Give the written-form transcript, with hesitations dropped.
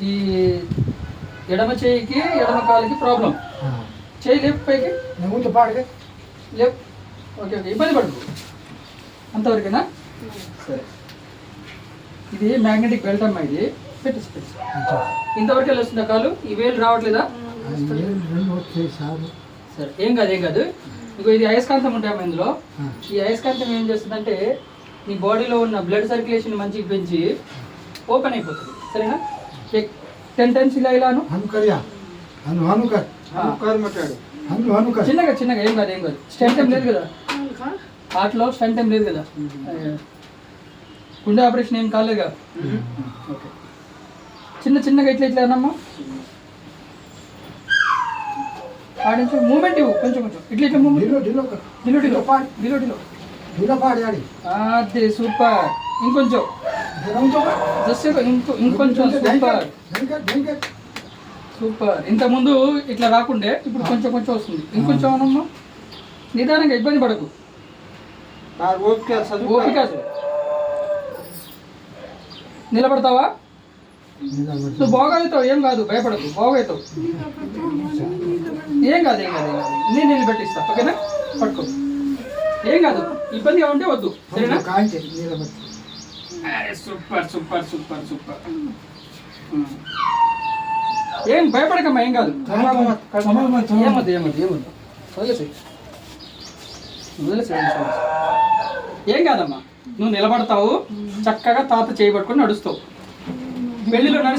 ఈ ఎడమ చేయికి ఎడమ కాలుకి ప్రాబ్లం. చేయి లేపు పైకి లేపు. ఓకే ఓకే, ఇబ్బంది పడుతుంది అంతవరకేనా? సరే, ఇది మ్యాగ్నెటిక్ బెల్ట్ అమ్మా. ఇది పెట్టేసి ఇంతవరకు వెళ్ళొస్తుందా కాలు? ఈ వేలు రావట్లేదా? సరే, ఏం కాదు ఏం కాదు. ఇంకో ఇది అయస్కాంతం ఉంటాయమ్మా ఇందులో. ఈ అయస్కాంతం ఏం చేస్తుందంటే నీ బాడీలో ఉన్న బ్లడ్ సర్క్యులేషన్ మంచిగా పెంచి ఓపెన్ అయిపోతుంది. సరేనా? 10 times ఇలా ఇలాను చిన్నగా చిన్నగా. ఏం కాదు ఏం కాదు. స్టెంట్ ఏం లేదు కదా హార్ట్లో? స్టెంట్ ఏం లేదు కదా? గుండె ఆపరేషన్ ఏం కాలేదుగా? ఓకే, చిన్న చిన్నగా ఇట్లా ఇట్లా అన్నమ్మా. ఆడించు, మూమెంట్ ఇవ్వు కొంచెం కొంచెం. ఇట్లా ఇట్లా ఢిలో అదే సూపర్. ఇంకొంచెం జస్ట్ ఇంకొంచెం. Super super. ఇంతకుముందు ఇట్లా రాకుండే, ఇప్పుడు కొంచెం కొంచెం వస్తుంది. ఇంకొంచెం అనమ్మా, నిదానంగా, ఇబ్బంది పడకు. ఓపిక. నిలబడతావా? నువ్వు బాగవుతావు, ఏం కాదు, భయపడకు, బాగవుతావు. ఏం కాదు ఏం కాదు ఏం కాదు. నేను నిలబెట్టిస్తా, ఓకేనా? పట్టుకో, ఏం కాదు. ఇబ్బందిగా ఉంటే వద్దు, సరేనా? Super super super super. ఏం భయపడకమ్మా, ఏం కాదు. ఏమద్దు ఏమద్దు ఏమద్దు, వదిలేసి వదిలేసి. ఏం కాదమ్మా, నువ్వు నిలబడతావు, చక్కగా తాత చేయబట్టుకొని నడుస్తావు. పెళ్లిలో నడిచి